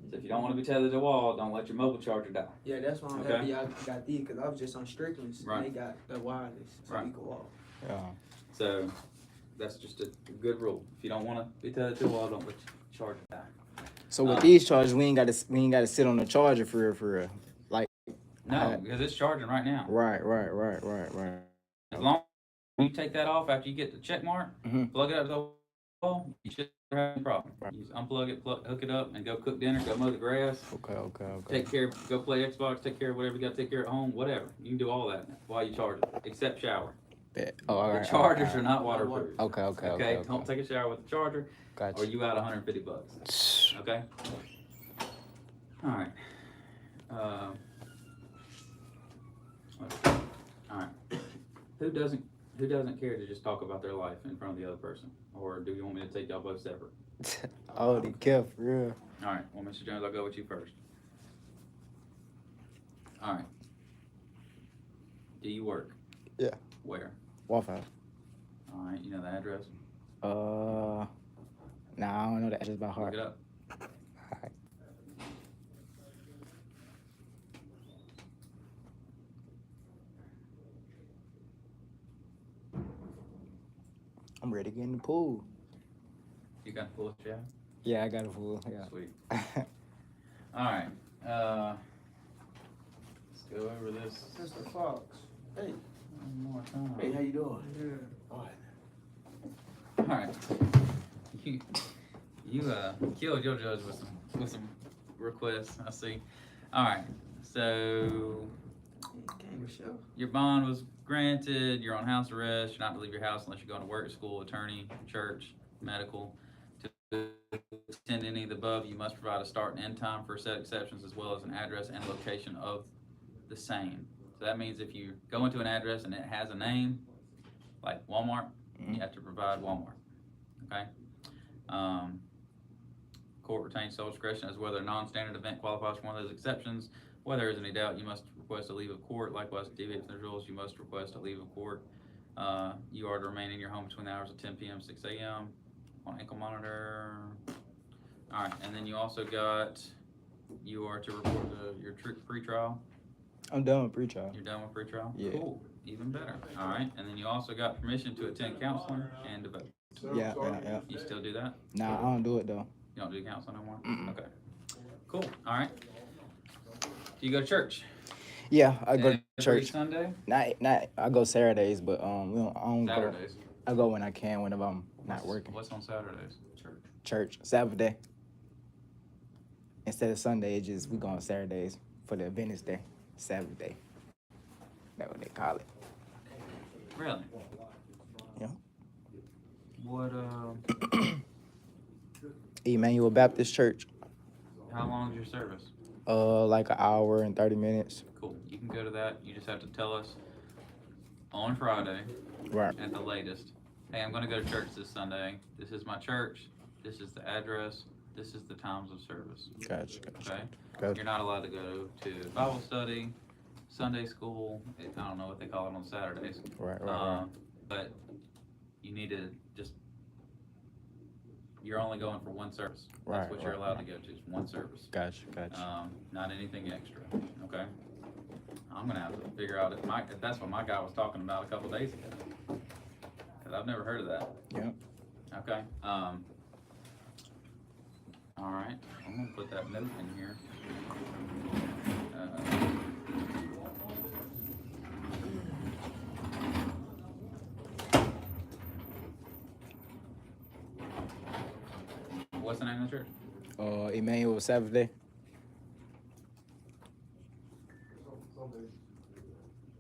So if you don't want to be tethered to a wall, don't let your mobile charger die. Yeah, that's why I'm Okay. happy y'all got these, because I was just on Strickland's, Right. and they got the wireless, so Right. we go off. Yeah. So that's just a good rule. If you don't want to be tethered to a wall, don't let your charger die. So with these chargers, we ain't got to sit on the charger for real. Like No, because it's charging right now. right. As long as you take that off after you get the check mark, Mhm. plug it up to the wall, you shouldn't have any problem. You just unplug it, hook it up, and go cook dinner, go mow the grass, Okay. take care, go play Xbox, take care of whatever you got to take care of at home, whatever. You can do all that while you charge it, except shower. Bet. Oh, all right. The chargers are not waterproof. Okay. Don't take a shower with the charger, Gotcha. or you out $150. Okay. All right. All right. Who doesn't care to just talk about their life in front of the other person, or do you want me to take y'all both separate? Oh, they care for real. All right. Well, Mr. Jones, I'll go with you first. All right. Do you work? Yeah. Where? Waffle House. All right. You know the address? Nah, I don't know the address by Look heart. it up. Alright. I'm ready to get in the pool. You got the full chat? Yeah, I got a pool. Yeah. Sweet. All right. Let's go over this Mr. Fox. Hey. one more time. Hey, how you doing? Yeah. All right. You killed your judge with some requests. I see. All right. So Game of show. your bond was granted. You're on house arrest. You're not to leave your house unless you're going to work, school, attorney, church, medical. To attend any of the above, you must provide a start and end time for said exceptions, as well as an address and location of the same. So that means if you go into an address and it has a name, like Walmart, you have to provide Walmart. Okay. Court retains sole discretion as whether a non-standard event qualifies for one of those exceptions. Whether there is any doubt, you must request a leave of court. Likewise, to deviate from the rules, you must request a leave of court. You are to remain in your home between the hours of 10 p.m. 6 a.m. on ankle monitor. All right, and then you also got, you are to report your pre-trial. I'm done with pre-trial. You're done with pre-trial? Yeah. Cool, even better. All right, and then you also got permission to attend counseling and to vote. Yeah. You still do that? Nah, I don't do it though. You don't do counseling no more? Okay. Cool, all right. Do you go to church? Yeah, I go to Every church. Sunday? Not I go Saturdays, but I don't go. Saturdays. I go when I can, whenever I'm not working. What's on Saturdays? Church. Church Saturday. Instead of Sunday, it's just we go on Saturdays for the Adventist Day. Saturday. That's what they call it. Really? Yeah. What, Emmanuel Baptist Church. how long is your service? Like an hour and 30 minutes. Cool, you can go to that. You just have to tell us on Friday Right. at the latest. Hey, I'm gonna go to church this Sunday. This is my church. This is the address. This is the times of service. Gotcha. Okay? Gotcha. You're not allowed to go to Bible study, Sunday school. I don't know what they call it on Saturdays. Right. But you need to just, you're only going for one service. That's what you're allowed to go to, is one service. Gotcha. Not anything extra, okay? I'm gonna have to figure out if that's what my guy was talking about a couple days ago. Cause I've never heard of that. Yeah. Okay, all right, I'm gonna put that note in here. What's the name of the church? Emmanuel Saturday.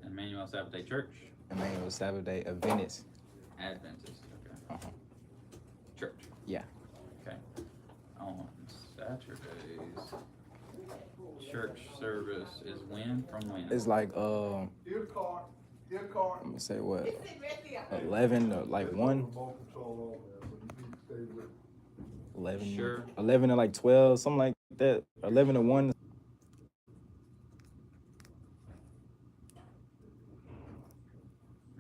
Emmanuel Sabbath Church. Emmanuel Saturday Adventist. Adventist, okay. Uh-huh. Church. Yeah. Okay. On Saturdays, Church service is when? From when? It's like let me say what 11 or like 1. 11, Sure. 11 to like 12, something like that. 11 to 1.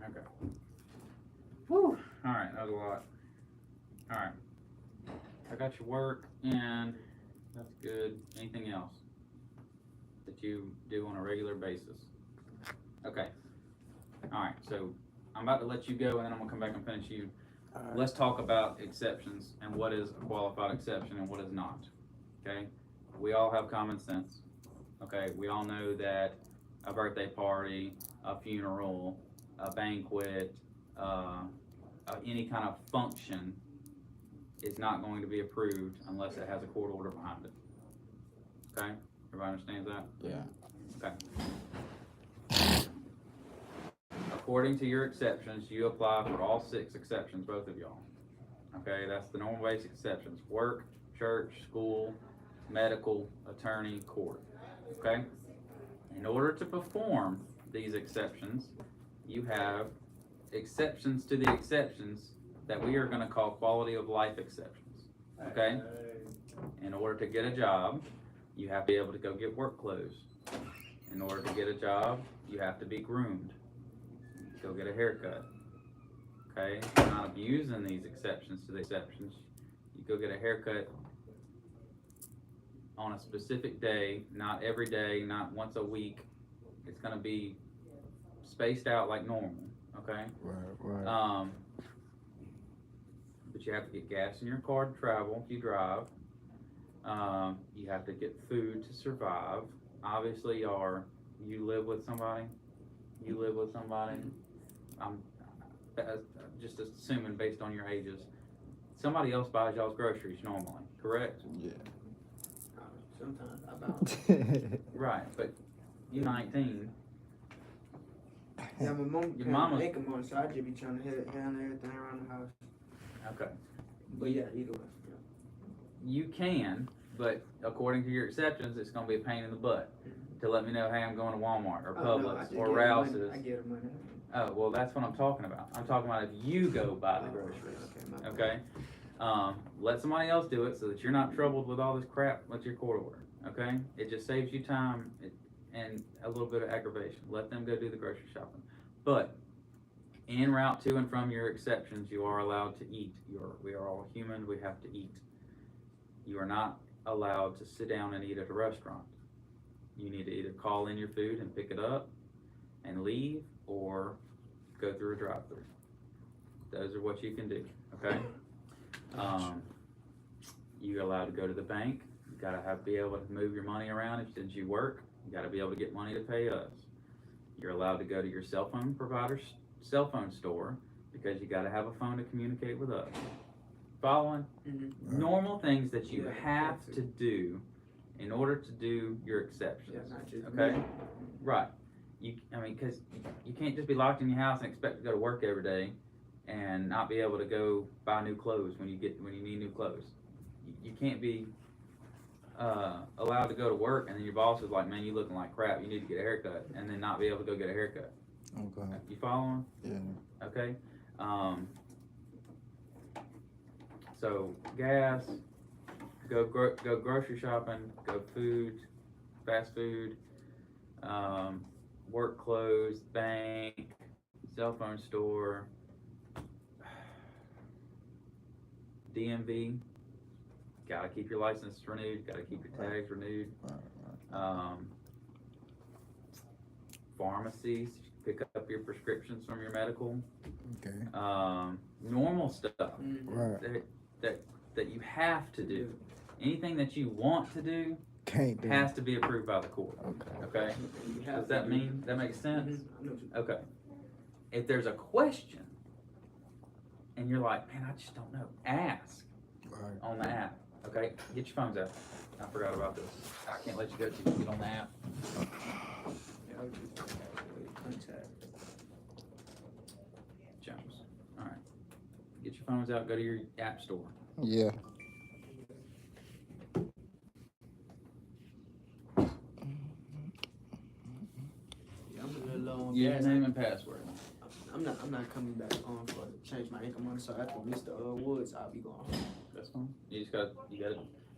Okay. Whew. All right, that was a lot. All right. I got your work, and that's good. Anything else that you do on a regular basis? Okay. All right, so I'm about to let you go, and then I'm gonna come back and finish you. Let's talk about exceptions and what is a qualified exception and what is not. Okay? We all have common sense. Okay? We all know that a birthday party, a funeral, a banquet, any kind of function is not going to be approved unless it has a court order behind it. Okay? Everybody understands that? Yeah. Okay. According to your exceptions, you apply for all 6 exceptions, both of y'all. Okay, that's the normal basic exceptions: work, church, school, medical, attorney, court. Okay? In order to perform these exceptions, you have exceptions to the exceptions that we are going to call quality of life exceptions. Okay? In order to get a job, you have to be able to go get work clothes. In order to get a job, you have to be groomed. Go get a haircut. Okay? We're not abusing these exceptions to the exceptions. You go get a haircut on a specific day, not every day, not once a week. It's going to be spaced out like normal. Okay? Right. But you have to get gas in your car to travel if you drive. You have to get food to survive. Obviously, you live with somebody. You live with somebody. I'm just assuming based on your ages. Somebody else buys y'all's groceries normally, correct? Yeah. Sometimes I bounce. Right, but you're 19. Yeah, my mom Your can't mama's- make them on, so I just be trying to handle everything around the house. Okay. But yeah, either way. Yeah. You can, but according to your exceptions, it's going to be a pain in the butt to let me know, hey, I'm going to Walmart or Oh, no, I Publix just or give her Rouse's. money. I give her money. Oh, well, that's what I'm talking about. I'm talking about if you go buy the groceries. Okay, my bad. Okay? Let somebody else do it so that you're not troubled with all this crap with your court order. Okay? It just saves you time and a little bit of aggravation. Let them go do the grocery shopping. But en route to and from your exceptions, you are allowed to eat. We are all human. We have to eat. You are not allowed to sit down and eat at a restaurant. You need to either call in your food and pick it up and leave, or go through a drive-thru. Those are what you can do. Okay? You're allowed to go to the bank. You gotta be able to move your money around since you work. You gotta be able to get money to pay us. You're allowed to go to your cell phone provider's cell phone store because you gotta have a phone to communicate with us. Following? Mm-hmm. Normal things that you Yeah, have that's to it. do in order to do your exceptions. Yeah, not just Okay? me. Right. Because you can't just be locked in your house and expect to go to work every day and not be able to go buy new clothes when you need new clothes. You can't be allowed to go to work and then your boss is like, man, you looking like crap, you need to get a haircut, and then not be able to go get a haircut. Okay. You following? Yeah. Okay. So gas, go grocery shopping, go fast food, work clothes, bank, cell phone store, DMV. Gotta keep your license renewed. Gotta keep your tags renewed. Pharmacies, pick up your prescriptions from your medical. Okay. Normal stuff Right. that you have to do. Anything that you want to do Can't do. has to be approved by the court. Okay. Okay? You have Does that to. mean that makes sense? Mhm. I know what you- Okay. If there's a question and you're like, man, I just don't know, ask Right. on the app. Okay? Get your phones out. I forgot about this. I can't let you go till you get on the app. Yeah, I'll just contact. Jones. All right. Get your phones out. Go to your app store. Yeah. Username and password. I'm not coming back on for change my income money. So after Mr. Woods, I'll be going home. That's fine. You gotta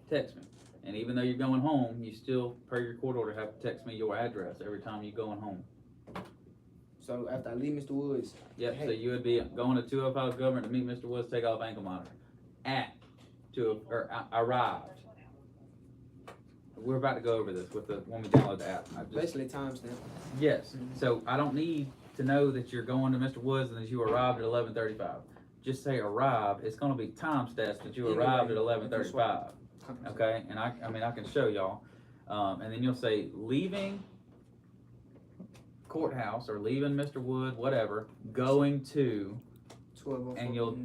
text me. And even though you're going home, you still, per your court order, have to text me your address every time you're going home. So after I leave Mr. Woods, Yep, hey, so you would be going to 205 Government to meet Mr. Woods, take off ankle monitor. Arrived. We're about to go over this when we download the app. basically timestamp. Yes, so I don't need to know that you're going to Mr. Woods and that you arrived at 11:35. Just say arrived. It's gonna be time stats that you Either arrived way, at 11:35. Okay, and I can show y'all. And then you'll say leaving courthouse or leaving Mr. Wood, whatever, going to, 12:04. and you'll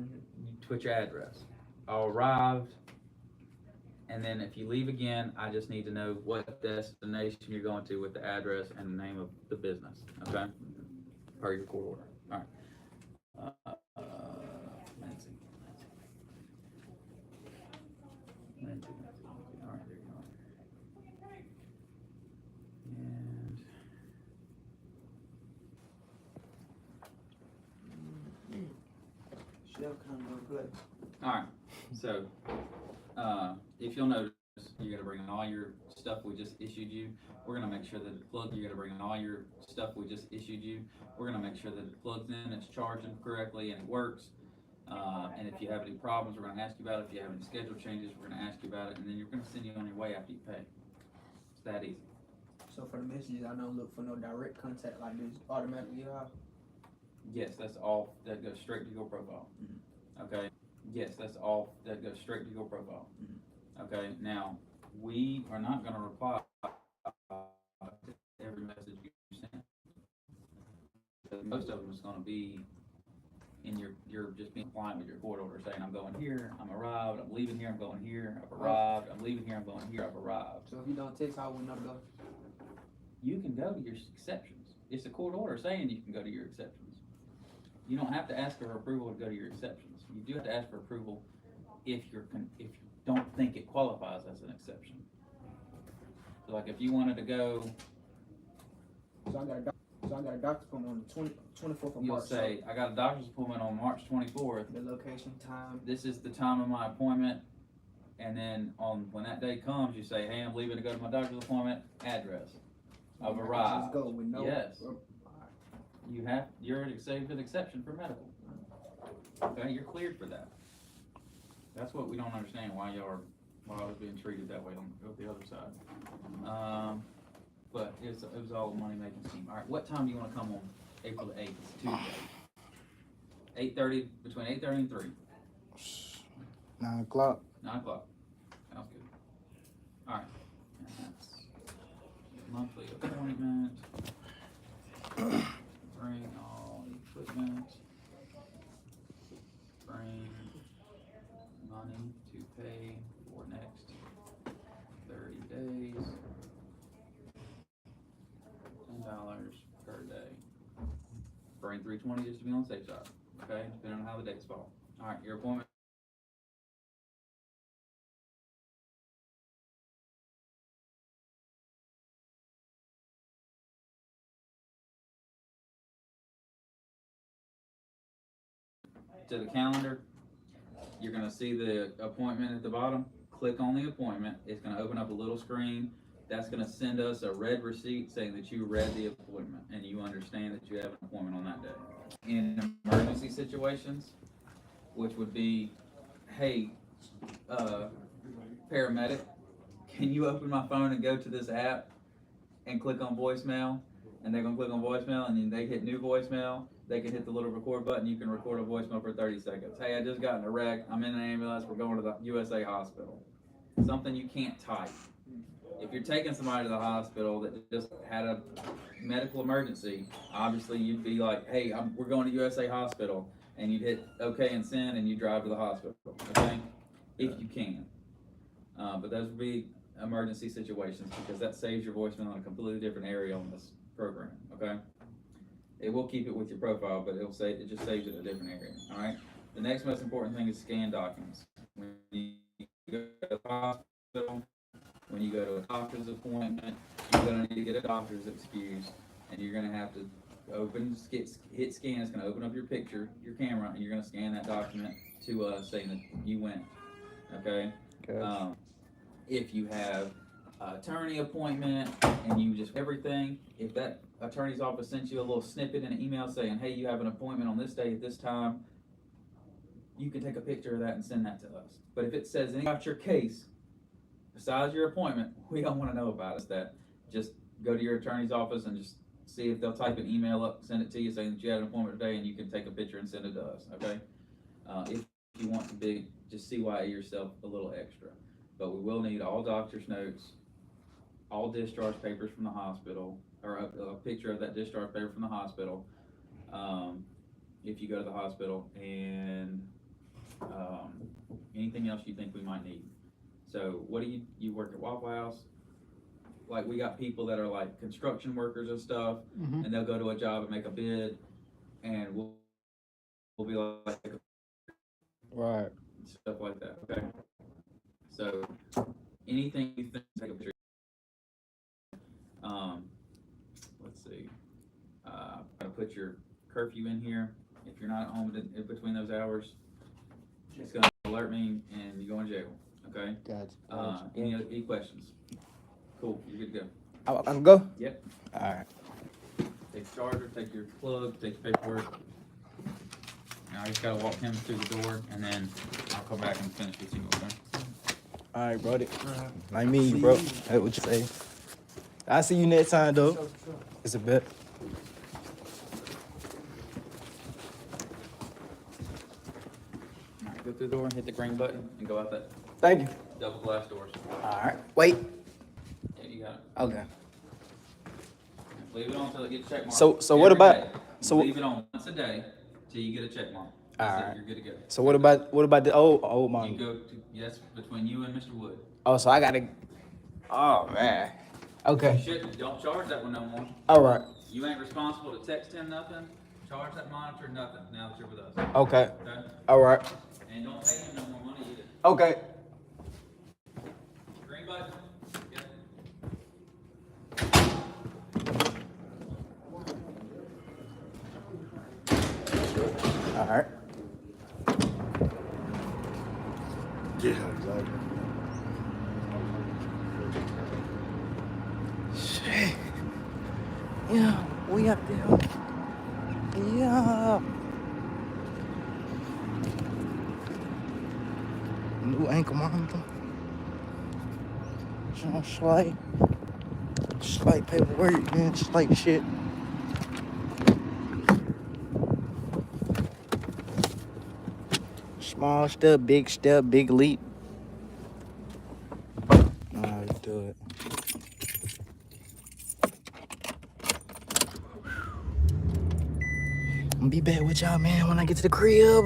put your address. Arrived, and then if you leave again, I just need to know what destination you're going to with the address and the name of the business, okay? Per your court order. All right. Nancy. All right, there you go. And Shell kind of play. all right, so if you'll notice, you're gonna bring in all your stuff we just issued you. We're gonna make sure that it plugs. You're gonna bring in all your stuff we just issued you. We're gonna make sure that it plugs in, it's charging correctly, and it works. And if you have any problems, we're gonna ask you about it. If you have any schedule changes, we're gonna ask you about it, and then you're gonna send you on your way after you pay. It's that easy. So for the messages, I don't look for no direct contact like this automatically off. Yes, that's all. That goes straight to your profile. Okay. Yes, that's all. That goes straight to your profile. Okay. Now, we are not going to reply to every message you send. Because most of them is going to be in you're just being compliant with your court order, saying I'm going here, I'm arrived, I'm leaving here, I'm going here, I've arrived, I'm leaving here, I'm going here, I've arrived. So if you don't text, I would not go. You can go to your exceptions. It's a court order saying you can go to your exceptions. You don't have to ask for approval to go to your exceptions. You do have to ask for approval if you don't think it qualifies as an exception. So like if you wanted to go, So I got a doctor's appointment on the 24th of you'll March. say, I got a doctor's appointment on March 24th. The location, time. This is the time of my appointment. And then when that day comes, you say, hey, I'm leaving to go to my doctor's appointment, address. I've arrived. Just go with no. Yes. You're an exception for medical. Okay, you're cleared for that. That's what we don't understand, why I was being treated that way on the other side. But it was all a money-making scheme. All right, what time do you want to come on April the 8th? It's Tuesday. 8:30, between 8:30 and 3. 9 o'clock. 9 o'clock. Sounds good. All right. And that's monthly appointment. Bring all equipment. Bring money to pay for next 30 days. $10 per day. Bring 320 just to be on the safe side. Okay, depending on how the dates fall. All right, your appointment. To the calendar, you're going to see the appointment at the bottom. Click on the appointment. It's going to open up a little screen. That's going to send us a red receipt saying that you read the appointment and you understand that you have an appointment on that day. In emergency situations, which would be, hey, paramedic, can you open my phone and go to this app and click on voicemail? And they're going to click on voicemail, and then they hit new voicemail. They can hit the little record button. You can record a voicemail for 30 seconds. Hey, I just got in a wreck. I'm in an ambulance. We're going to the USA hospital. Something you can't type. If you're taking somebody to the hospital that just had a medical emergency, obviously you'd be like, hey, we're going to USA hospital. And you'd hit OK and send, and you drive to the hospital. Okay? If you can. But those would be emergency situations because that saves your voicemail in a completely different area on this program. Okay? It will keep it with your profile, but it just saves it in a different area. All right. The next most important thing is scan documents. When you go to the hospital, when you go to a doctor's appointment, you're going to need to get a doctor's excuse, and you're going to have to hit scan, it's gonna open up your picture, your camera, and you're gonna scan that document to us saying that you went, okay? Gotcha. If you have an attorney appointment and you just, everything, if that attorney's office sends you a little snippet in an email saying, hey, you have an appointment on this day at this time, you can take a picture of that and send that to us. But if it says anything about your case, besides your appointment, we don't wanna know about it. That just go to your attorney's office and just see if they'll type an email up, send it to you saying that you had an appointment today, and you can take a picture and send it to us, okay? If you want to be, just CYA yourself a little extra. But we will need all doctor's notes, all discharge papers from the hospital, or a picture of that discharge paper from the hospital, if you go to the hospital, and anything else you think we might need. So what do you work at Waffle House? Like, we got people that are like construction workers and stuff, and they'll go to a job and make a bid, and we'll be like, Right. stuff like that, okay? So anything you think, take a picture. Let's see. I'm gonna put your curfew in here. If you're not at home in between those hours, it's gonna alert me and you go in jail, okay? Gotcha. Any questions? Cool, you're good to I can go? Yep. All right. Take the charger, take your plug, take your paperwork. Now I just gotta walk him through the door, and then I'll come back and finish with you, okay? All right, brother. Like me, bro. That's what you say. I'll see you next time, though. It's a bet. All right, go through the door, hit the green button, and go out that Thank you. double glass doors. All right. Wait. Yeah, you got it. Okay. Leave it on until it gets check mark. So what Every about- day. so- Leave it on once a day till you get a check mark. That's it, Alright. you're good to go. So what about the old You man? go to, yes, between you and Mr. Wood. Oh, so I gotta. Oh man. You Okay. shouldn't, don't charge that one no more. All right. You ain't responsible to text him nothing, charge that monitor nothing, now that you're with us, Okay. okay? All right. And don't pay him no more money either. Okay. Green button? Yeah. All right. Yeah, exactly. Shit. Yeah, we up there. Yeah. New ankle monitor. Some slight paperwork, man, slight shit. Small step, big leap. Alright, do it. I'm gonna be back with y'all, man, when I get to the crib.